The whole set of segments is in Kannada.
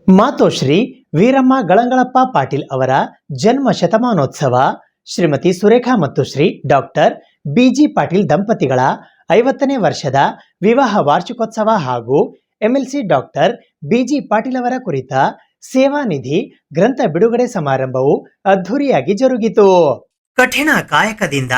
ಮಾತೋಶ್ರೀ ವೀರಮ್ಮ ಗಳಂಗಳಪ್ಪ ಪಾಟೀಲ್ ಅವರ ಜನ್ಮ ಶತಮಾನೋತ್ಸವ, ಶ್ರೀಮತಿ ಸುರೇಖಾ ಮತ್ತು ಶ್ರೀ ಡಾಕ್ಟರ್ ಬಿಜಿ ಪಾಟೀಲ್ ದಂಪತಿಗಳ 50ನೇ ವರ್ಷದ ವಿವಾಹ ವಾರ್ಷಿಕೋತ್ಸವ ಹಾಗೂ ಎಂಎಲ್ಸಿ ಡಾಕ್ಟರ್ ಬಿಜಿ ಪಾಟೀಲ್ ಅವರ ಕುರಿತ ಸೇವಾ ನಿಧಿ ಗ್ರಂಥ ಬಿಡುಗಡೆ ಸಮಾರಂಭವು ಅದ್ಧೂರಿಯಾಗಿ ಜರುಗಿತು. ಕಠಿಣ ಕಾಯಕದಿಂದ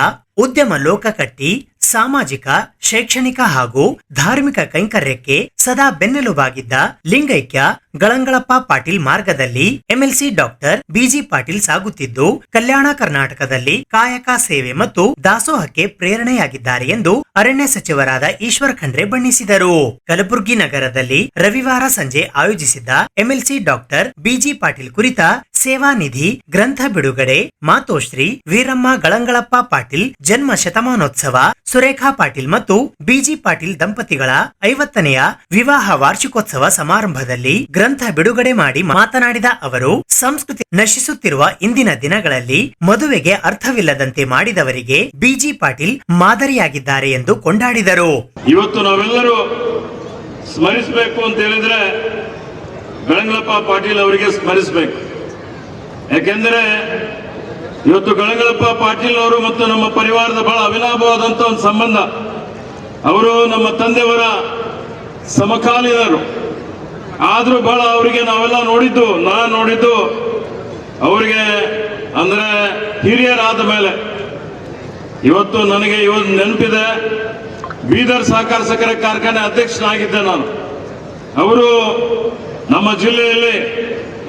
ಉದ್ಯಮ ಲೋಕ ಕಟ್ಟಿ ಸಾಮಾಜಿಕ, ಶೈಕ್ಷಣಿಕ ಹಾಗೂ ಧಾರ್ಮಿಕ ಕೈಂಕರ್ಯಕ್ಕೆ ಸದಾ ಬೆನ್ನೆಲುಬಾಗಿದ್ದ ಲಿಂಗೈಕ್ಯ ಗಳಂಗಳಪ್ಪ ಪಾಟೀಲ್ ಮಾರ್ಗದಲ್ಲಿ ಎಂಎಲ್ಸಿ ಡಾಕ್ಟರ್ ಬಿಜಿ ಪಾಟೀಲ್ ಸಾಗುತ್ತಿದ್ದು, ಕಲ್ಯಾಣ ಕರ್ನಾಟಕದಲ್ಲಿ ಕಾಯಕ ಸೇವೆ ಮತ್ತು ದಾಸೋಹಕ್ಕೆ ಪ್ರೇರಣೆಯಾಗಿದ್ದಾರೆ ಎಂದು ಅರಣ್ಯ ಸಚಿವರಾದ ಈಶ್ವರ್ ಖಂಡ್ರೆ ಬಣ್ಣಿಸಿದರು. ಕಲಬುರಗಿ ನಗರದಲ್ಲಿ ರವಿವಾರ ಸಂಜೆ ಆಯೋಜಿಸಿದ್ದ ಎಂಎಲ್ಸಿ ಡಾಕ್ಟರ್ ಬಿಜಿ ಪಾಟೀಲ್ ಕುರಿತ ಸೇವಾ ನಿಧಿ ಗ್ರಂಥ ಬಿಡುಗಡೆ, ಮಾತೋಶ್ರೀ ವೀರಮ್ಮ ಗಳಂಗಳಪ್ಪ ಪಾಟೀಲ್ ಜನ್ಮ ಶತಮಾನೋತ್ಸವ, ಸುರೇಖಾ ಪಾಟೀಲ್ ಮತ್ತು ಬಿಜಿ ಪಾಟೀಲ್ ದಂಪತಿಗಳ 50ನೆಯ ವಿವಾಹ ವಾರ್ಷಿಕೋತ್ಸವ ಸಮಾರಂಭದಲ್ಲಿ ಗ್ರಂಥ ಬಿಡುಗಡೆ ಮಾಡಿ ಮಾತನಾಡಿದ ಅವರು, ಸಂಸ್ಕೃತಿ ನಶಿಸುತ್ತಿರುವ ಇಂದಿನ ದಿನಗಳಲ್ಲಿ ಮದುವೆಗೆ ಅರ್ಥವಿಲ್ಲದಂತೆ ಮಾಡಿದವರಿಗೆ ಬಿಜಿ ಪಾಟೀಲ್ ಮಾದರಿಯಾಗಿದ್ದಾರೆ ಎಂದು ಕೊಂಡಾಡಿದರು. ಇವತ್ತು ನಾವೆಲ್ಲರೂ ಸ್ಮರಿಸಬೇಕು ಅಂತ ಹೇಳಿದ್ರೆ ಗಳಂಗಳಪ್ಪ ಪಾಟೀಲ್ ಅವರಿಗೆ ಸ್ಮರಿಸಬೇಕು. ಯಾಕೆಂದ್ರೆ ಇವತ್ತು ಗಳಂಗಳಪ್ಪ ಪಾಟೀಲ್ ಅವರು ಮತ್ತು ನಮ್ಮ ಪರಿವಾರದ ಬಹಳ ಅವಿನಾಭವಾದಂತ ಒಂದು ಸಂಬಂಧ. ಅವರು ನಮ್ಮ ತಂದೆಯವರ ಸಮಕಾಲೀನರು. ಆದ್ರೂ ಬಹಳ ಅವರಿಗೆ ನಾವೆಲ್ಲ ನಾನು ನೋಡಿದ್ದು ಅವರಿಗೆ ಅಂದ್ರೆ ಹಿರಿಯರಾದ ಮೇಲೆ. ಇವತ್ತು ನನಗೆ ನೆನಪಿದೆ, ಬೀದರ್ ಸಹಕಾರ ಸಕ್ಕರೆ ಕಾರ್ಖಾನೆ ಅಧ್ಯಕ್ಷನಾಗಿದ್ದೆ ನಾನು. ಅವರು ನಮ್ಮ ಜಿಲ್ಲೆಯಲ್ಲಿ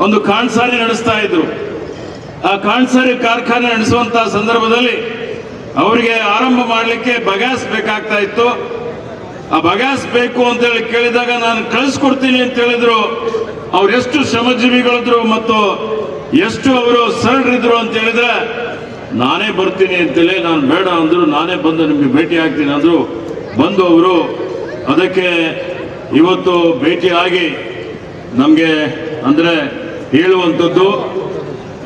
ಒಂದು ಕಾಣ್ಸಾರಿ ನಡೆಸ್ತಾ ಇದ್ರು. ಆ ಕಾಣ್ಸಾರಿ ಕಾರ್ಖಾನೆ ನಡೆಸುವಂತಹ ಸಂದರ್ಭದಲ್ಲಿ ಅವರಿಗೆ ಆರಂಭ ಮಾಡಲಿಕ್ಕೆ ಬಗ್ಯಾಸ್ ಬೇಕಾಗ್ತಾ ಇತ್ತು. ಆ ಬಗ್ಯಾಸ್ ಬೇಕು ಅಂತ ಹೇಳಿ ಕೇಳಿದಾಗ ನಾನು ಕಳಿಸ್ಕೊಡ್ತೀನಿ ಅಂತ ಹೇಳಿದ್ರು. ಅವ್ರು ಎಷ್ಟು ಶ್ರಮಜೀವಿಗಳಿದ್ರು ಮತ್ತು ಎಷ್ಟು ಅವರು ಸರಳರಿದ್ರು ಅಂತ ಹೇಳಿದ್ರೆ, ನಾನೇ ಬರ್ತೀನಿ ಅಂತೇಳಿ ನಾನು ಬೇಡ ಅಂದ್ರು, ನಾನೇ ಬಂದು ನಿಮ್ಗೆ ಭೇಟಿ ಆಗ್ತೀನಿ ಅಂದ್ರು. ಬಂದು ಅವರು ಅದಕ್ಕೆ ಇವತ್ತು ಭೇಟಿಯಾಗಿ ನಮ್ಗೆ ಅಂದ್ರೆ ಹೇಳುವಂಥದ್ದು.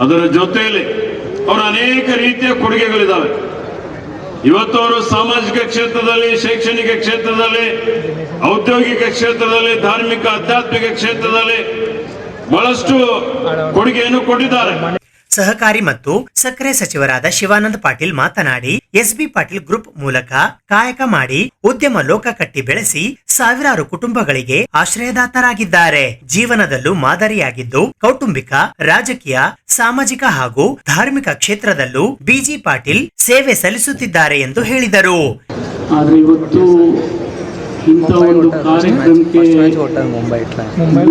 ಅದರ ಜೊತೆಯಲ್ಲಿ ಅವರ ಅನೇಕ ರೀತಿಯ ಕೊಡುಗೆಗಳಿದ್ದಾವೆ. ಇವತ್ತು ಅವರು ಸಾಮಾಜಿಕ ಕ್ಷೇತ್ರದಲ್ಲಿ, ಶೈಕ್ಷಣಿಕ ಕ್ಷೇತ್ರದಲ್ಲಿ, ಔದ್ಯೋಗಿಕ ಕ್ಷೇತ್ರದಲ್ಲಿ, ಧಾರ್ಮಿಕ ಆಧ್ಯಾತ್ಮಿಕ ಕ್ಷೇತ್ರದಲ್ಲಿ ಬಹಳಷ್ಟು ಕೊಡುಗೆಯನ್ನು ಕೊಟ್ಟಿದ್ದಾರೆ. ಸಹಕಾರಿ ಮತ್ತು ಸಕ್ಕರೆ ಸಚಿವರಾದ ಶಿವಾನಂದ ಪಾಟೀಲ್ ಮಾತನಾಡಿ, ಎಸ್ಬಿ ಪಾಟೀಲ್ ಗ್ರೂಪ್ ಮೂಲಕ ಕಾಯಕ ಮಾಡಿ ಉದ್ಯಮ ಲೋಕ ಕಟ್ಟಿ ಬೆಳೆಸಿ ಸಾವಿರಾರು ಕುಟುಂಬಗಳಿಗೆ ಆಶ್ರಯದಾತರಾಗಿದ್ದಾರೆ. ಜೀವನದಲ್ಲೂ ಮಾದರಿಯಾಗಿದ್ದು, ಕೌಟುಂಬಿಕ, ರಾಜಕೀಯ, ಸಾಮಾಜಿಕ ಹಾಗೂ ಧಾರ್ಮಿಕ ಕ್ಷೇತ್ರದಲ್ಲೂ ಬಿಜಿ ಪಾಟೀಲ್ ಸೇವೆ ಸಲ್ಲಿಸುತ್ತಿದ್ದಾರೆ ಎಂದು ಹೇಳಿದರು. ಇಂಥ ಒಂದು ಕಾರ್ಯಕ್ರಮಕ್ಕೆ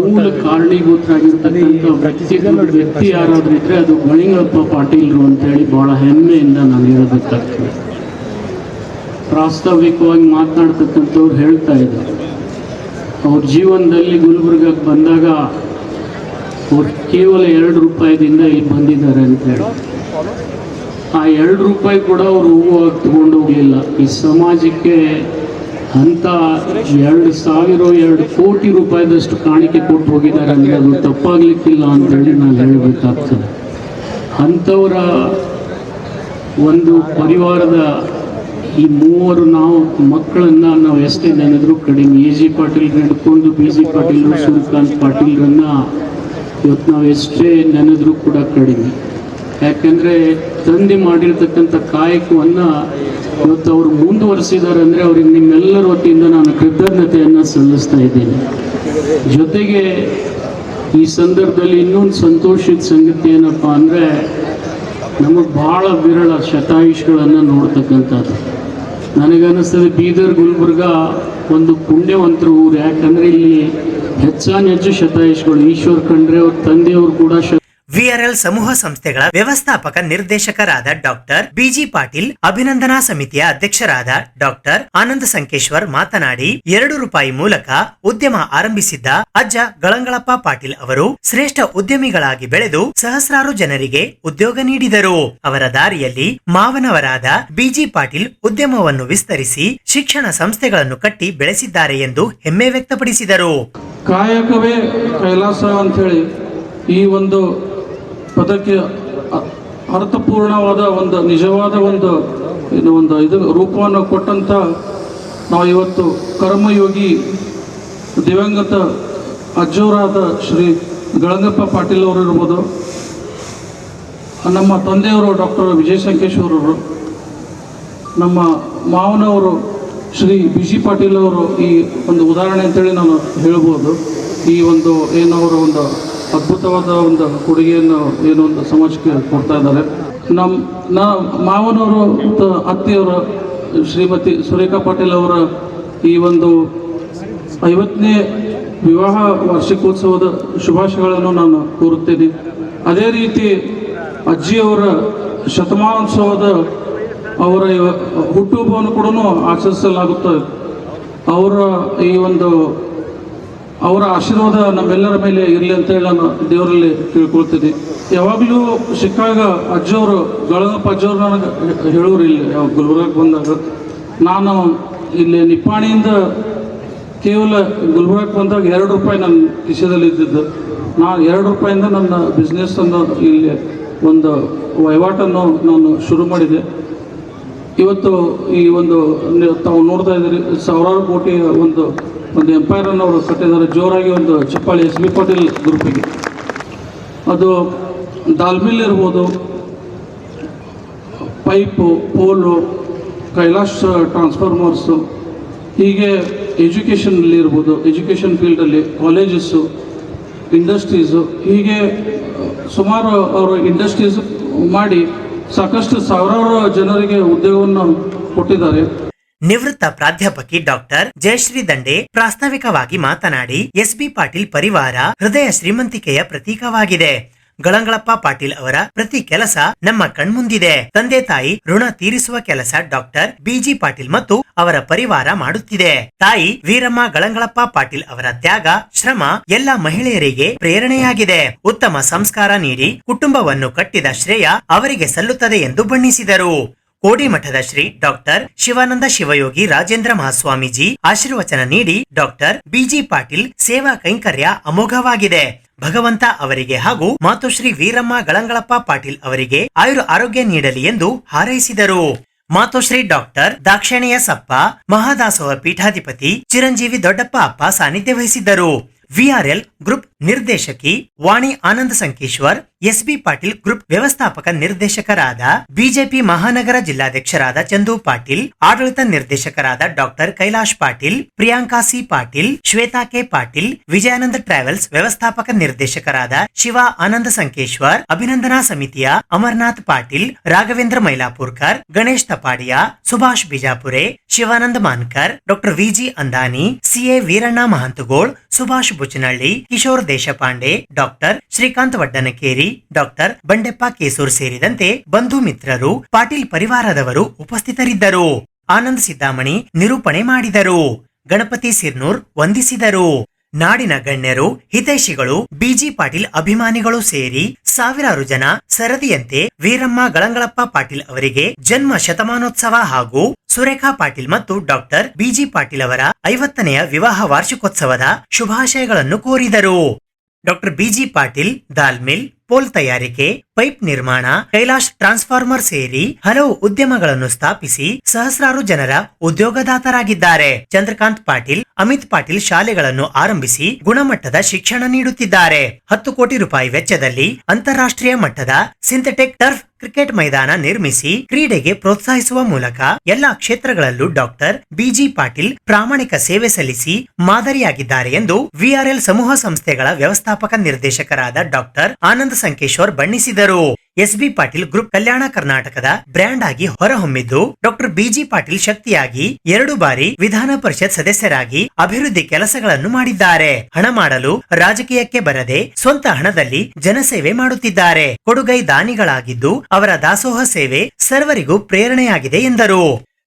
ಮೂಲ ಕಾರಣೀಭೂತರಾಗಿರ್ತಕ್ಕಂಥ ವ್ಯಕ್ತಿ ಯಾರಾದ್ರೂ ಇದ್ರೆ ಅದು ಗಳಂಗಳಪ್ಪ ಪಾಟೀಲ್ರು ಅಂತ ಹೇಳಿ ಬಹಳ ಹೆಮ್ಮೆಯಿಂದ ನಾನು ಹೇಳಬೇಕಾಗ್ತದೆ. ಪ್ರಾಸ್ತಾವಿಕವಾಗಿ ಮಾತನಾಡ್ತಕ್ಕಂಥವ್ರು ಹೇಳ್ತಾ ಇದ್ದಾರೆ, ಅವ್ರ ಜೀವನದಲ್ಲಿ ಗುಲ್ಬರ್ಗಕ್ಕೆ ಬಂದಾಗ ಅವ್ರು ಕೇವಲ 2 ರೂಪಾಯಿದಿಂದ ಇಲ್ಲಿ ಬಂದಿದ್ದಾರೆ ಅಂತ ಹೇಳಿ. ಆ 2 ರೂಪಾಯಿ ಕೂಡ ಅವರು ಹೂವು ತಗೊಂಡು ಹೋಗ್ಲಿಲ್ಲ. ಈ ಸಮಾಜಕ್ಕೆ ಅಂತ 2 ಕೋಟಿ ರೂಪಾಯಿದಷ್ಟು ಕಾಣಿಕೆ ಕೊಟ್ಟು ಹೋಗಿದ್ದಾರೆ ಅಂದರೆ ಅದು ತಪ್ಪಾಗ್ಲಿಕ್ಕಿಲ್ಲ ಅಂತೇಳಿ ನಾನು ಹೇಳಬೇಕಾಗ್ತದೆ. ಅಂಥವರ ಒಂದು ಪರಿವಾರದ ಈ ಮೂವರು ಮಕ್ಕಳನ್ನು ನಾವು ಎಷ್ಟೇ ನೆನೆದ್ರು ಕಡಿಮೆ. ಎ ಜಿ ಪಾಟೀಲ್ ಹಿಡ್ಕೊಂಡು ಬಿ ಜಿ ಪಾಟೀಲ್, ಸೂರ್ಯಕಾಂತ್ ಪಾಟೀಲ್ರನ್ನ ಇವತ್ತು ನಾವು ಎಷ್ಟೇ ನೆನೆದ್ರು ಕೂಡ ಕಡಿಮೆ. ಯಾಕೆಂದರೆ ತಂದೆ ಮಾಡಿರ್ತಕ್ಕಂಥ ಕಾಯಕವನ್ನು ಇವತ್ತು ಅವರು ಮುಂದುವರಿಸಿದ್ದಾರೆ ಅಂದರೆ ಅವ್ರಿಗೆ ನಿಮ್ಮೆಲ್ಲರ ವತಿಯಿಂದ ನಾನು ಕೃತಜ್ಞತೆಯನ್ನು ಸಲ್ಲಿಸ್ತಾ ಇದ್ದೇನೆ. ಜೊತೆಗೆ ಈ ಸಂದರ್ಭದಲ್ಲಿ ಇನ್ನೊಂದು ಸಂತೋಷದ ಸಂಗತಿ ಏನಪ್ಪ ಅಂದರೆ, ನಮಗೆ ಭಾಳ ವಿರಳ ಶತಾಯುಷ್ಗಳನ್ನು ನೋಡ್ತಕ್ಕಂಥದ್ದು. ನನಗನ್ನಿಸ್ತದೆ ಬೀದರ್ ಗುಲ್ಬರ್ಗ ಒಂದು ಪುಣ್ಯವಂತರ ಊರು. ಯಾಕಂದರೆ ಇಲ್ಲಿ ಹೆಚ್ಚು ಶತಾಯುಷ್ಗಳು. ಈಶ್ವರ್ ಖಂಡ್ರೆ ಅವ್ರ ತಂದೆಯವರು ಕೂಡ ವಿಆರ್ಎಲ್ ಸಮೂಹ ಸಂಸ್ಥೆಗಳ ವ್ಯವಸ್ಥಾಪಕ ನಿರ್ದೇಶಕರಾದ ಡಾಕ್ಟರ್ ಬಿಜಿ ಪಾಟೀಲ್, ಅಭಿನಂದನಾ ಸಮಿತಿಯ ಅಧ್ಯಕ್ಷರಾದ ಡಾಕ್ಟರ್ ಆನಂದ ಸಂಕೇಶ್ವರ್ ಮಾತನಾಡಿ, 2 ರೂಪಾಯಿ ಮೂಲಕ ಉದ್ಯಮ ಆರಂಭಿಸಿದ್ದ ಅಜ್ಜ ಗಳಂಗಳಪ್ಪ ಪಾಟೀಲ್ ಅವರು ಶ್ರೇಷ್ಠ ಉದ್ಯಮಿಗಳಾಗಿ ಬೆಳೆದು ಸಹಸ್ರಾರು ಜನರಿಗೆ ಉದ್ಯೋಗ ನೀಡಿದರು. ಅವರ ದಾರಿಯಲ್ಲಿ ಮಾವನವರಾದ ಬಿಜಿ ಪಾಟೀಲ್ ಉದ್ಯಮವನ್ನು ವಿಸ್ತರಿಸಿ ಶಿಕ್ಷಣ ಸಂಸ್ಥೆಗಳನ್ನು ಕಟ್ಟಿ ಬೆಳೆಸಿದ್ದಾರೆ ಎಂದು ಹೆಮ್ಮೆ ವ್ಯಕ್ತಪಡಿಸಿದರು. ಕಾಯಕವೇ ಕೈಲಾಸ ಅಂತ ಹೇಳಿ ಈ ಒಂದು ಪದಕ್ಕೆ ಅರ್ಥಪೂರ್ಣವಾದ ಒಂದು ನಿಜವಾದ ಒಂದು ಇದು ರೂಪವನ್ನು ಕೊಟ್ಟಂಥ ನಾವು ಇವತ್ತು ಕರ್ಮಯೋಗಿ ದಿವಂಗತ ಅಜ್ಜವರಾದ ಶ್ರೀ ಗಳಂಗಪ್ಪ ಪಾಟೀಲ್ ಅವರು ಇರ್ಬೋದು, ನಮ್ಮ ತಂದೆಯವರು ಡಾಕ್ಟರ್ ವಿಜಯ ಸಂಕೇಶ್ವರವರು, ನಮ್ಮ ಮಾವನವರು ಶ್ರೀ ಬಿ ಜಿ ಪಾಟೀಲ್ ಅವರು ಈ ಒಂದು ಉದಾಹರಣೆ ಅಂತೇಳಿ ನಾನು ಹೇಳ್ಬೋದು. ಈ ಒಂದು ಏನವರ ಒಂದು ಅದ್ಭುತವಾದ ಒಂದು ಕೊಡುಗೆಯನ್ನು ಏನೋ ಒಂದು ಸಮಾಜಕ್ಕೆ ಕೊಡ್ತಾ ಇದ್ದಾರೆ. ನಮ್ಮ ಮಾವನವರು ಮತ್ತು ಅತ್ತೆಯವರು ಶ್ರೀಮತಿ ಸುರೇಖಾ ಪಾಟೀಲ್ ಅವರ ಈ ಒಂದು 50ನೇ ವಿವಾಹ ವಾರ್ಷಿಕೋತ್ಸವದ ಶುಭಾಶಯಗಳನ್ನು ನಾನು ಕೋರುತ್ತೇನೆ. ಅದೇ ರೀತಿ ಅಜ್ಜಿಯವರ ಶತಮಾನೋತ್ಸವದ ಅವರ ಹುಟ್ಟುಹಬ್ಬವನ್ನು ಕೂಡ ಆಚರಿಸಲಾಗುತ್ತದೆ. ಅವರ ಆಶೀರ್ವಾದ ನಮ್ಮೆಲ್ಲರ ಮೇಲೆ ಇರಲಿ ಅಂತೇಳಿ ನಾನು ದೇವರಲ್ಲಿ ಕೇಳ್ಕೊಳ್ತೀನಿ. ಯಾವಾಗಲೂ ಸಿಕ್ಕಾಗ ಅಜ್ಜವರು, ಗಳಗಪ್ಪ ಅಜ್ಜವರು ನನಗೆ ಹೇಳೋರು ಇಲ್ಲಿ ಗುಲ್ಬರ್ಗಕ್ಕೆ ಬಂದಾಗ, ನಾನು ಇಲ್ಲಿ ನಿಪ್ಪಾಣಿಯಿಂದ ಕೇವಲ ಗುಲ್ಬರ್ಗಕ್ಕೆ ಬಂದಾಗ 2 ರೂಪಾಯಿ ನನ್ನ ಕಿಸೆದಲ್ಲಿ ಇದ್ದಿದ್ದು. ನಾನು 2 ರೂಪಾಯಿಂದ ನನ್ನ ಬಿಸ್ನೆಸ್ಸನ್ನು ಇಲ್ಲಿ ಒಂದು ವಹಿವಾಟನ್ನು ನಾನು ಶುರು ಮಾಡಿದೆ. ಇವತ್ತು ಈ ಒಂದು ತಾವು ನೋಡ್ತಾ ಇದ್ದೀರಿ, ಸಾವಿರಾರು ಕೋಟಿಯ ಒಂದು ಎಂಪೈರನ್ನು ಅವರು ಕಟ್ಟಿದ್ದಾರೆ. ಜೋರಾಗಿ ಒಂದು ಚಪ್ಪಾಳಿ ಎಸ್ ಬಿ ಪಾಟೀಲ್ ಗ್ರೂಪಿಗೆ. ಅದು ದಾಲ್ಮಿಲ್ ಇರ್ಬೋದು, ಪೈಪು, ಪೋಲು, ಕೈಲಾಶ್ ಟ್ರಾನ್ಸ್ಫಾರ್ಮರ್ಸು, ಹೀಗೆ ಎಜುಕೇಷನಲ್ಲಿ ಇರ್ಬೋದು, ಎಜುಕೇಷನ್ ಫೀಲ್ಡಲ್ಲಿ ಕಾಲೇಜಸ್ಸು, ಇಂಡಸ್ಟ್ರೀಸು, ಹೀಗೆ ಸುಮಾರು ಅವರು ಇಂಡಸ್ಟ್ರೀಸ್ ಮಾಡಿ ಸಾಕಷ್ಟು ಸಾವಿರಾರು ಜನರಿಗೆ ಉದ್ಯೋಗವನ್ನು ಕೊಟ್ಟಿದ್ದಾರೆ. ನಿವೃತ್ತ ಪ್ರಾಧ್ಯಾಪಕಿ ಡಾಕ್ಟರ್ ಜಯಶ್ರೀ ದಂಡೆ ಪ್ರಾಸ್ತಾವಿಕವಾಗಿ ಮಾತನಾಡಿ, ಎಸ್ ಬಿ ಪಾಟೀಲ್ ಪರಿವಾರ ಹೃದಯ ಶ್ರೀಮಂತಿಕೆಯ ಪ್ರತೀಕವಾಗಿದೆ. ಗಳಂಗಳಪ್ಪ ಪಾಟೀಲ್ ಅವರ ಪ್ರತಿ ಕೆಲಸ ನಮ್ಮ ಕಣ್ಮುಂದಿದೆ. ತಂದೆ ತಾಯಿ ಋಣ ತೀರಿಸುವ ಕೆಲಸ ಡಾಕ್ಟರ್ ಬಿಜಿ ಪಾಟೀಲ್ ಮತ್ತು ಅವರ ಪರಿವಾರ ಮಾಡುತ್ತಿದೆ. ತಾಯಿ ವೀರಮ್ಮ ಗಳಂಗಳಪ್ಪ ಪಾಟೀಲ್ ಅವರ ತ್ಯಾಗ, ಶ್ರಮ ಎಲ್ಲ ಮಹಿಳೆಯರಿಗೆ ಪ್ರೇರಣೆಯಾಗಿದೆ. ಉತ್ತಮ ಸಂಸ್ಕಾರ ನೀಡಿ ಕುಟುಂಬವನ್ನು ಕಟ್ಟಿದ ಶ್ರೇಯ ಅವರಿಗೆ ಸಲ್ಲುತ್ತದೆ ಎಂದು ಬಣ್ಣಿಸಿದರು. ಕೋಡಿಮಠದ ಶ್ರೀ ಡಾಕ್ಟರ್ ಶಿವಾನಂದ ಶಿವಯೋಗಿ ರಾಜೇಂದ್ರ ಮಹಾಸ್ವಾಮೀಜಿ ಆಶೀರ್ವಚನ ನೀಡಿ, ಡಾಕ್ಟರ್ ಬಿಜಿ ಪಾಟೀಲ್ ಸೇವಾ ಕೈಂಕರ್ಯ ಅಮೋಘವಾಗಿದೆ. ಭಗವಂತ ಅವರಿಗೆ ಹಾಗೂ ಮಾತೋಶ್ರೀ ವೀರಮ್ಮ ಗಳಂಗಳಪ್ಪ ಪಾಟೀಲ್ ಅವರಿಗೆ ಆಯುರ ಆರೋಗ್ಯ ನೀಡಲಿ ಎಂದು ಹಾರೈಸಿದರು. ಮಾತೋಶ್ರೀ ಡಾಕ್ಟರ್ ದಾಕ್ಷಿಣೆಯ ಸಪ್ಪ ಮಹಾದಾಸೋಹ ಪೀಠಾಧಿಪತಿ ಚಿರಂಜೀವಿ ದೊಡ್ಡಪ್ಪ ಅಪ್ಪ ಸಾನ್ನಿಧ್ಯ ವಹಿಸಿದ್ದರು. ವಿಆರ್ಎಲ್ ಗ್ರೂಪ್ ನಿರ್ದೇಶಕಿ ವಾಣಿ ಆನಂದ್ ಸಂಕೇಶ್ವರ್, ಎಸ್ಬಿ ಪಾಟೀಲ್ ಗ್ರೂಪ್ ವ್ಯವಸ್ಥಾಪಕ ನಿರ್ದೇಶಕರಾದ ಬಿಜೆಪಿ ಮಹಾನಗರ ಜಿಲ್ಲಾಧ್ಯಕ್ಷರಾದ ಚಂದು ಪಾಟೀಲ್, ಆಡಳಿತ ನಿರ್ದೇಶಕರಾದ doctor Kailash Patil, Priyanka C Patil, Shweta K Patil, Vijayananda travels ವ್ಯವಸ್ಥಾಪಕ ನಿರ್ದೇಶಕರಾದ ಶಿವ ಆನಂದ್ ಸಂಕೇಶ್ವರ್, ಅಭಿನಂದನಾ ಸಮಿತಿಯ Amarnath Patil, Raghavendra Mailapurkar, Ganesh Tapadia, Subhash Bijapure, Shivananda Mankar, doctor VG Andani, CA Veeranna Mahantagol, Subhash Buchanahalli, Kishore Deshpande, doctor Shrikant Vaddanakeri, doctor Bandeppa Kesur ಸೇರಿದಂತೆ ಬಂಧು ಮಿತ್ರರು, ಪಾಟೀಲ್ ಪರಿವಾರದವರು ಉಪಸ್ಥಿತರಿದ್ದರು. ಆನಂದ್ ಸಿದ್ದಾಮಣಿ ನಿರೂಪಣೆ ಮಾಡಿದರು. ಗಣಪತಿ ಸಿರ್ನೂರ್ ವಂದಿಸಿದರು. ನಾಡಿನ ಗಣ್ಯರು, ಹಿತೈಷಿಗಳು, ಬಿಜಿ ಪಾಟೀಲ್ ಅಭಿಮಾನಿಗಳು ಸೇರಿ ಸಾವಿರಾರು ಜನ ಸರದಿಯಂತೆ ವೀರಮ್ಮ ಗಳಂಗಳಪ್ಪ ಪಾಟೀಲ್ ಅವರಿಗೆ ಜನ್ಮ ಶತಮಾನೋತ್ಸವ ಹಾಗೂ ಸುರೇಖಾ ಪಾಟೀಲ್ ಮತ್ತು ಡಾಕ್ಟರ್ ಬಿಜಿ ಪಾಟೀಲ್ ಅವರ 50ನೆಯ ವಿವಾಹ ವಾರ್ಷಿಕೋತ್ಸವದ ಶುಭಾಶಯಗಳನ್ನು ಕೋರಿದರು. ಡಾಕ್ಟರ್ ಬಿಜಿ ಪಾಟೀಲ್ ದಾಲ್ಮಿಲ್, ಪೋಲ್ ತಯಾರಿಕೆ, ಪೈಪ್ ನಿರ್ಮಾಣ, ಕೈಲಾಶ್ ಟ್ರಾನ್ಸ್ಫಾರ್ಮರ್ ಸೇರಿ ಹಲವು ಉದ್ಯಮಗಳನ್ನು ಸ್ಥಾಪಿಸಿ ಸಹಸ್ರಾರು ಜನರ ಉದ್ಯೋಗದಾತರಾಗಿದ್ದಾರೆ. ಚಂದ್ರಕಾಂತ್ ಪಾಟೀಲ್, ಅಮಿತ್ ಪಾಟೀಲ್ ಶಾಲೆಗಳನ್ನು ಆರಂಭಿಸಿ ಗುಣಮಟ್ಟದ ಶಿಕ್ಷಣ ನೀಡುತ್ತಿದ್ದಾರೆ. 10 ಕೋಟಿ ರೂಪಾಯಿ ವೆಚ್ಚದಲ್ಲಿ ಅಂತಾರಾಷ್ಟ್ರೀಯ ಮಟ್ಟದ ಸಿಂಥೆಟಿಕ್ ಟರ್ಫ್ ಕ್ರಿಕೆಟ್ ಮೈದಾನ ನಿರ್ಮಿಸಿ ಕ್ರೀಡೆಗೆ ಪ್ರೋತ್ಸಾಹಿಸುವ ಮೂಲಕ ಎಲ್ಲಾ ಕ್ಷೇತ್ರಗಳಲ್ಲೂ ಡಾಕ್ಟರ್ ಬಿಜಿ ಪಾಟೀಲ್ ಪ್ರಾಮಾಣಿಕ ಸೇವೆ ಸಲ್ಲಿಸಿ ಮಾದರಿಯಾಗಿದ್ದಾರೆ ಎಂದು ವಿಆರ್ಎಲ್ ಸಮೂಹ ಸಂಸ್ಥೆಗಳ ವ್ಯವಸ್ಥಾಪಕ ನಿರ್ದೇಶಕರಾದ ಡಾಕ್ಟರ್ ಆನಂದ್ ಸಂಕೇಶ್ವರ್ ಬಣ್ಣಿಸಿದರು. ಎಸ್ಬಿ ಪಾಟೀಲ್ ಗ್ರೂಪ್ ಕಲ್ಯಾಣ ಕರ್ನಾಟಕದ ಬ್ರ್ಯಾಂಡ್ ಆಗಿ ಹೊರಹೊಮ್ಮಿದ್ದು, ಡಾಕ್ಟರ್ ಬಿಜಿ ಪಾಟೀಲ್ ಶಕ್ತಿಯಾಗಿ 2 ಬಾರಿ ವಿಧಾನ ಪರಿಷತ್ ಸದಸ್ಯರಾಗಿ ಅಭಿವೃದ್ಧಿ ಕೆಲಸಗಳನ್ನು ಮಾಡಿದ್ದಾರೆ. ಹಣ ಮಾಡಲು ರಾಜಕೀಯಕ್ಕೆ ಬರದೆ ಸ್ವಂತ ಹಣದಲ್ಲಿ ಜನಸೇವೆ ಮಾಡುತ್ತಿದ್ದಾರೆ. ಕೊಡುಗೈ ದಾನಿಗಳಾಗಿದ್ದು ಅವರ ದಾಸೋಹ ಸೇವೆ ಸರ್ವರಿಗೂ ಪ್ರೇರಣೆಯಾಗಿದೆ ಎಂದರು.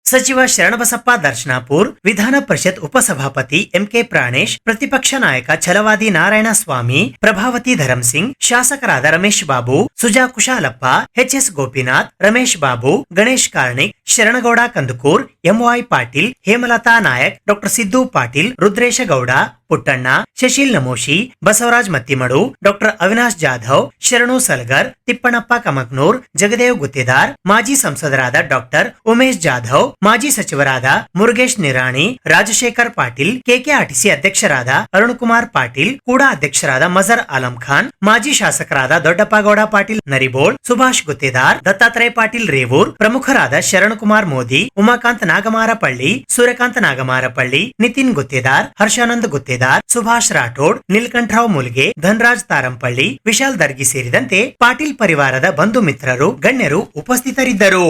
ಸಚಿವ ಶರಣಬಸಪ್ಪ ದರ್ಶನಾಪುರ್, ವಿಧಾನ ಪರಿಷತ್ ಉಪಸಭಾಪತಿ ಎಂಕೆ ಪ್ರಾಣೇಶ್, ಪ್ರತಿಪಕ್ಷ ನಾಯಕ ಛಲವಾದಿ ನಾರಾಯಣ ಸ್ವಾಮಿ, ಪ್ರಭಾವತಿ ಧರಂಸಿಂಗ್, ಶಾಸಕರಾದ Ramesh Babu, Suja Kushalappa, HS Gopinath, Ramesh Babu, Ganesh Karnik, Sharanagouda Kandukur, MY Patil, Hemalatha Nayak, doctor Siddu Patil, Rudresha Gowda, Puttanna, Shashil Namoshi, Basavaraj Mattimadu, doctor Avinash Jadhav, Sharanu Salgar, Tippannappa Kamaknoor, Jagadev Guttedar, ಮಾಜಿ ಸಂಸದರಾದ ಡಾಕ್ಟರ್ ಉಮೇಶ್ ಜಾಧವ್, ಮಾಜಿ ಸಚಿವರಾದ ಮುರುಗೇಶ್ ನಿರಾಣಿ, ರಾಜಶೇಖರ್ ಪಾಟೀಲ್, ಕೆಕೆಆರ್ಟಿಸಿ ಅಧ್ಯಕ್ಷರಾದ ಅರುಣ್ ಕುಮಾರ್ ಪಾಟೀಲ್, ಕೂಡ ಅಧ್ಯಕ್ಷರಾದ ಮಜರ್ ಆಲಂ ಖಾನ್, ಮಾಜಿ ಶಾಸಕರಾದ ದೊಡ್ಡಪ್ಪಗೌಡ ಪಾಟೀಲ್ ನರಿಬೋಳ್, ಸುಭಾಷ್ ಗುತ್ತೇದಾರ್, ದತ್ತಾತ್ರೇಯ ಪಾಟೀಲ್ ರೇವೂರ್, ಪ್ರಮುಖರಾದ ಶರಣ್ ಕುಮಾರ್ ಮೋದಿ, ಉಮಾಕಾಂತ್ ನಾಗಮಾರಪಳ್ಳಿ, ಸೂರ್ಯಕಾಂತ್ ನಾಗಮಾರಪಳ್ಳಿ, ನಿತಿನ್ ಗುತ್ತೇದಾರ್, ಹರ್ಷಾನಂದ್ ಗುತ್ತೇದಾರ್, ಸುಭಾಷ್ ರಾಠೋಡ್, ನೀಲ್ಕಂಠರಾವ್ ಮುಲ್ಗೆ, ಧನ್ರಾಜ್ ತಾರಂಪಳ್ಳಿ, ವಿಶಾಲ್ ದರ್ಗಿ ಸೇರಿದಂತೆ ಪಾಟೀಲ್ ಪರಿವಾರದ ಬಂಧು ಮಿತ್ರರು, ಗಣ್ಯರು ಉಪಸ್ಥಿತರಿದ್ದರು.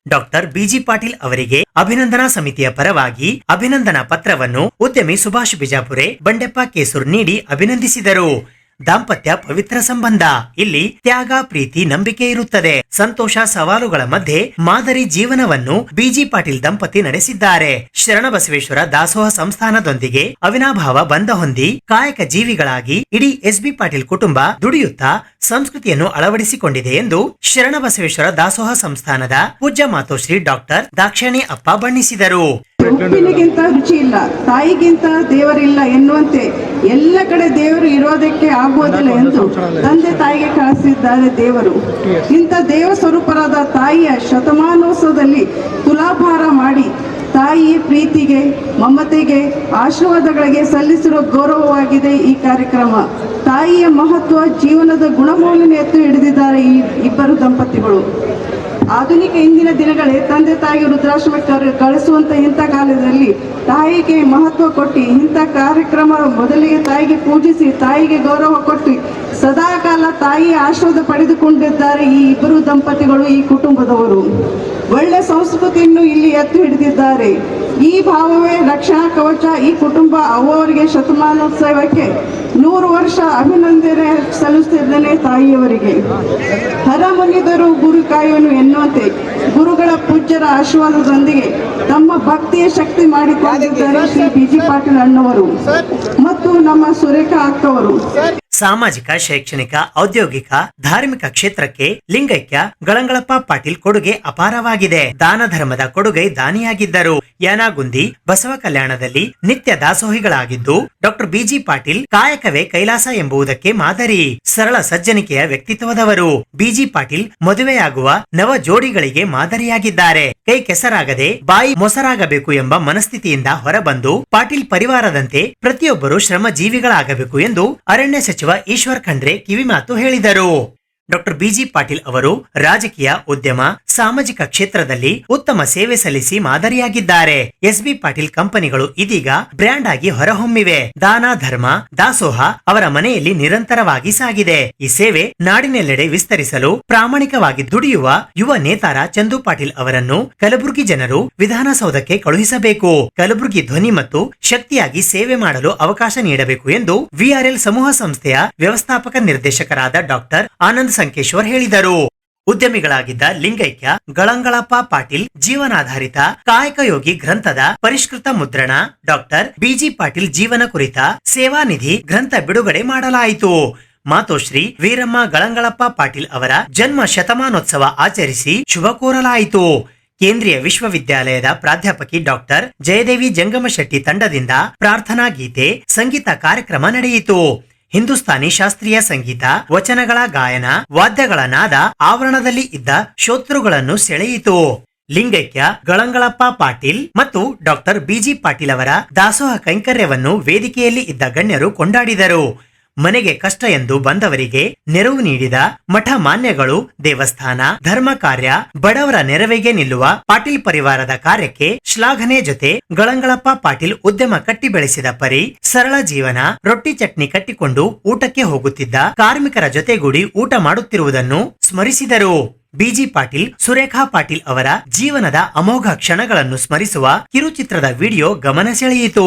ಡಾಕ್ಟರ್ ಬಿಜಿ ಪಾಟೀಲ್ ಅವರಿಗೆ ಅಭಿನಂದನಾ ಸಮಿತಿಯ ಪರವಾಗಿ ಅಭಿನಂದನಾ ಪತ್ರವನ್ನು ಉದ್ಯಮಿ ಸುಭಾಷ್ ಬಿಜಾಪುರೆ, ಬಂಡೆಪ್ಪ ಕೇಸೂರ್ ನೀಡಿ ಅಭಿನಂದಿಸಿದರು. ದಾಂಪತ್ಯ ಪವಿತ್ರ ಸಂಬಂಧ. ಇಲ್ಲಿ ತ್ಯಾಗ, ಪ್ರೀತಿ, ನಂಬಿಕೆ ಇರುತ್ತದೆ. ಸಂತೋಷ, ಸವಾಲುಗಳ ಮಧ್ಯೆ ಮಾದರಿ ಜೀವನವನ್ನು ಬಿಜಿ ಪಾಟೀಲ್ ದಂಪತಿ ನಡೆಸಿದ್ದಾರೆ. ಶರಣಬಸವೇಶ್ವರ ದಾಸೋಹ ಸಂಸ್ಥಾನದೊಂದಿಗೆ ಅವಿನಾಭಾವ ಬಂಧ ಹೊಂದಿ ಕಾಯಕ ಜೀವಿಗಳಾಗಿ ಇಡೀ ಎಸ್ಬಿ ಪಾಟೀಲ್ ಕುಟುಂಬ ದುಡಿಯುತ್ತಾ ಸಂಸ್ಕೃತಿಯನ್ನು ಅಳವಡಿಸಿಕೊಂಡಿದೆ ಎಂದು ಶರಣಬಸವೇಶ್ವರ ದಾಸೋಹ ಸಂಸ್ಥಾನದ ಪೂಜ್ಯ ಮಾತೋಶ್ರೀ ಡಾಕ್ಟರ್ ದಾಕ್ಷಾಯಣಿ ಅಪ್ಪ ಬಣ್ಣಿಸಿದರು. ಉಪ್ಪಿನಗಿಂತ ರುಚಿ ಇಲ್ಲ, ತಾಯಿಗಿಂತ ದೇವರಿಲ್ಲ ಎನ್ನುವಂತೆ ಎಲ್ಲ ಕಡೆ ದೇವರು ಇರೋದಕ್ಕೆ ಆಗುವುದಿಲ್ಲ ಎಂದು ತಂದೆ ತಾಯಿಗೆ ಕಳಿಸಿದ್ದಾರೆ ದೇವರು. ಇಂಥ ದೇವ ಸ್ವರೂಪರಾದ ತಾಯಿಯ ಶತಮಾನೋತ್ಸವದಲ್ಲಿ ತುಲಾಭಾರ ಮಾಡಿ ತಾಯಿಯ ಪ್ರೀತಿಗೆ, ಮಮತೆಗೆ, ಆಶೀರ್ವಾದಗಳಿಗೆ ಸಲ್ಲಿಸಿರುವ ಗೌರವವಾಗಿದೆ ಈ ಕಾರ್ಯಕ್ರಮ. ತಾಯಿಯ ಮಹತ್ವ, ಜೀವನದ ಗುಣಮೌಲ್ಯನ ಎತ್ತು ಹಿಡಿದಿದ್ದಾರೆ ಈ ಇಬ್ಬರು ದಂಪತಿಗಳು. ಆಧುನಿಕ ಇಂದಿನ ದಿನಗಳೇ ತಂದೆ ತಾಯಿಗೆ ವೃದ್ಧಾಶ್ರಮಕ್ಕೆ ಕಳಿಸುವಂತ ಇಂಥ ಕಾಲದಲ್ಲಿ ತಾಯಿಗೆ ಮಹತ್ವ ಕೊಟ್ಟು ಇಂಥ ಕಾರ್ಯಕ್ರಮ ಮೊದಲಿಗೆ ತಾಯಿಗೆ ಪೂಜಿಸಿ ತಾಯಿಗೆ ಗೌರವ ಕೊಟ್ಟು ಸದಾಕಾಲ ತಾಯಿಯ ಆಶೀರ್ವಾದ ಪಡೆದುಕೊಂಡಿದ್ದಾರೆ ಈ ಇಬ್ಬರು ದಂಪತಿಗಳು, ಈ ಕುಟುಂಬದವರು. ಒಳ್ಳೆ ಸಂಸ್ಕೃತಿಯನ್ನು ಇಲ್ಲಿ ಎತ್ತು ಹಿಡಿದಿದ್ದಾರೆ. ಈ ಭಾವವೇ ರಕ್ಷಣಾ ಕವಚ. ಈ ಕುಟುಂಬ ಅವರಿಗೆ ಶತಮಾನೋತ್ಸವಕ್ಕೆ 100 ವರ್ಷ ಅಭಿನಂದನೆ ಸಲ್ಲಿಸುತ್ತಿದ್ದೇನೆ ತಾಯಿಯವರಿಗೆ. ಹರ ಮುನಿದರು ಗುರು ಕಾಯುವನು ಎನ್ನುವಂತೆ ಗುರುಗಳ ಪೂಜ್ಯರ ಆಶೀರ್ವಾದದೊಂದಿಗೆ ತಮ್ಮ ಭಕ್ತಿಯ ಶಕ್ತಿ ಮಾಡಿಕೊಂಡಿದ್ದಾರೆ ಶ್ರೀ ಬಿಜಿ ಪಾಟೀಲ್ ಅಣ್ಣವರು ಮತ್ತು ನಮ್ಮ ಸುರೇಖಾ ಅಕ್ಕವರು. ಸಾಮಾಜಿಕ, ಶೈಕ್ಷಣಿಕ, ಔದ್ಯೋಗಿಕ, ಧಾರ್ಮಿಕ ಕ್ಷೇತ್ರಕ್ಕೆ ಲಿಂಗೈಕ್ಯ ಗಳಂಗಳಪ್ಪ ಪಾಟೀಲ್ ಕೊಡುಗೆ ಅಪಾರವಾಗಿದೆ. ದಾನ ಧರ್ಮದ ಕೊಡುಗೈ ದಾನಿಯಾಗಿದ್ದರು. ಯಾನಾಗುಂದಿ ಬಸವ ಕಲ್ಯಾಣದಲ್ಲಿ ನಿತ್ಯ ದಾಸೋಹಿಗಳಾಗಿದ್ದು ಡಾಕ್ಟರ್ ಬಿಜಿ ಪಾಟೀಲ್ ಕಾಯಕವೇ ಕೈಲಾಸ ಎಂಬುದಕ್ಕೆ ಮಾದರಿ. ಸರಳ ಸಜ್ಜನಿಕೆಯ ವ್ಯಕ್ತಿತ್ವದವರು. ಬಿಜಿ ಪಾಟೀಲ್ ಮದುವೆಯಾಗುವ ನವ ಜೋಡಿಗಳಿಗೆ ಮಾದರಿಯಾಗಿದ್ದಾರೆ. ಕೈ ಕೆಸರಾಗದೆ ಬಾಯಿ ಮೊಸರಾಗಬೇಕು ಎಂಬ ಮನಸ್ಥಿತಿಯಿಂದ ಹೊರಬಂದು ಪಾಟೀಲ್ ಪರಿವಾರದಂತೆ ಪ್ರತಿಯೊಬ್ಬರು ಶ್ರಮ ಜೀವಿಗಳಾಗಬೇಕು ಎಂದು ಅರಣ್ಯ ಸಚಿವ ಈಶ್ವರ್ ಖಂಡ್ರೆ ಕಿವಿಮಾತು ಹೇಳಿದರು. ಡಾಕ್ಟರ್ ಬಿಜಿ ಪಾಟೀಲ್ ಅವರು ರಾಜಕೀಯ, ಉದ್ಯಮ, ಸಾಮಾಜಿಕ ಕ್ಷೇತ್ರದಲ್ಲಿ ಉತ್ತಮ ಸೇವೆ ಸಲ್ಲಿಸಿ ಮಾದರಿಯಾಗಿದ್ದಾರೆ. ಎಸ್ಬಿ ಪಾಟೀಲ್ ಕಂಪನಿಗಳು ಇದೀಗ ಬ್ರ್ಯಾಂಡ್ ಆಗಿ ಹೊರಹೊಮ್ಮಿವೆ. ದಾನ, ಧರ್ಮ, ದಾಸೋಹ ಅವರ ಮನೆಯಲ್ಲಿ ನಿರಂತರವಾಗಿ ಸಾಗಿದೆ. ಈ ಸೇವೆ ನಾಡಿನೆಲ್ಲೆಡೆ ವಿಸ್ತರಿಸಲು ಪ್ರಾಮಾಣಿಕವಾಗಿ ದುಡಿಯುವ ಯುವ ನೇತಾರ ಚಂದು ಪಾಟೀಲ್ ಅವರನ್ನು ಕಲಬುರಗಿ ಜನರು ವಿಧಾನಸೌಧಕ್ಕೆ ಕಳುಹಿಸಬೇಕು. ಕಲಬುರಗಿ ಧ್ವನಿ ಮತ್ತು ಶಕ್ತಿಯಾಗಿ ಸೇವೆ ಮಾಡಲು ಅವಕಾಶ ನೀಡಬೇಕು ಎಂದು ವಿಆರ್ಎಲ್ ಸಮೂಹ ಸಂಸ್ಥೆಯ ವ್ಯವಸ್ಥಾಪಕ ನಿರ್ದೇಶಕರಾದ ಡಾಕ್ಟರ್ ಆನಂದ್ ಸಂಕೇಶ್ವರ್ ಹೇಳಿದರು. ಉದ್ಯಮಿಗಳಾಗಿದ್ದ ಲಿಂಗೈಕ್ಯ ಗಳಂಗಳಪ್ಪ ಪಾಟೀಲ್ ಜೀವನಾಧಾರಿತ ಕಾಯಕಯೋಗಿ ಗ್ರಂಥದ ಪರಿಷ್ಕೃತ ಮುದ್ರಣ, ಡಾಕ್ಟರ್ ಬಿಜಿ ಪಾಟೀಲ್ ಜೀವನ ಕುರಿತ ಸೇವಾನಿಧಿ ಗ್ರಂಥ ಬಿಡುಗಡೆ ಮಾಡಲಾಯಿತು. ಮಾತೋಶ್ರೀ ವೀರಮ್ಮ ಗಳಂಗಳಪ್ಪ ಪಾಟೀಲ್ ಅವರ ಜನ್ಮ ಶತಮಾನೋತ್ಸವ ಆಚರಿಸಿ ಶುಭ ಕೋರಲಾಯಿತು. ಕೇಂದ್ರೀಯ ವಿಶ್ವವಿದ್ಯಾಲಯದ ಪ್ರಾಧ್ಯಾಪಕಿ ಡಾಕ್ಟರ್ ಜಯದೇವಿ ಜಂಗಮಶೆಟ್ಟಿ ತಂಡದಿಂದ ಪ್ರಾರ್ಥನಾ ಗೀತೆ, ಸಂಗೀತ ಕಾರ್ಯಕ್ರಮ ನಡೆಯಿತು. ಹಿಂದೂಸ್ತಾನಿ ಶಾಸ್ತ್ರೀಯ ಸಂಗೀತ, ವಚನಗಳ ಗಾಯನ, ವಾದ್ಯಗಳ ನಾದ ಆವರಣದಲ್ಲಿ ಇದ್ದ ಶ್ರೋತೃಗಳನ್ನು ಸೆಳೆಯಿತು. ಲಿಂಗೈಕ್ಯ ಗಳಂಗಳಪ್ಪ ಪಾಟೀಲ್ ಮತ್ತು ಡಾಕ್ಟರ್ ಬಿಜಿ ಪಾಟೀಲ್ ಅವರ ದಾಸೋಹ ಕೈಂಕರ್ಯವನ್ನು ವೇದಿಕೆಯಲ್ಲಿ ಇದ್ದ ಗಣ್ಯರು ಕೊಂಡಾಡಿದರು. ಮನೆಗೆ ಕಷ್ಟ ಎಂದು ಬಂದವರಿಗೆ ನೆರವು ನೀಡಿದ ಮಠ ಮಾನ್ಯಗಳು, ದೇವಸ್ಥಾನ, ಧರ್ಮ ಕಾರ್ಯ, ಬಡವರ ನೆರವಿಗೆ ನಿಲ್ಲುವ ಪಾಟೀಲ್ ಪರಿವಾರದ ಕಾರ್ಯಕ್ಕೆ ಶ್ಲಾಘನೆ ಜೊತೆ ಗಳಂಗಳಪ್ಪ ಪಾಟೀಲ್ ಉದ್ಯಮ ಕಟ್ಟಿ ಬೆಳೆಸಿದ ಪರಿ ಸರಳ ಜೀವನ, ರೊಟ್ಟಿ ಚಟ್ನಿ ಕಟ್ಟಿಕೊಂಡು ಊಟಕ್ಕೆ ಹೋಗುತ್ತಿದ್ದ ಕಾರ್ಮಿಕರ ಜೊತೆಗೂಡಿ ಊಟ ಮಾಡುತ್ತಿರುವುದನ್ನು ಸ್ಮರಿಸಿದರು. ಬಿಜಿ ಪಾಟೀಲ್, ಸುರೇಖಾ ಪಾಟೀಲ್ ಅವರ ಜೀವನದ ಅಮೋಘ ಕ್ಷಣಗಳನ್ನು ಸ್ಮರಿಸುವ ಕಿರುಚಿತ್ರದ ವಿಡಿಯೋ ಗಮನ ಸೆಳೆಯಿತು.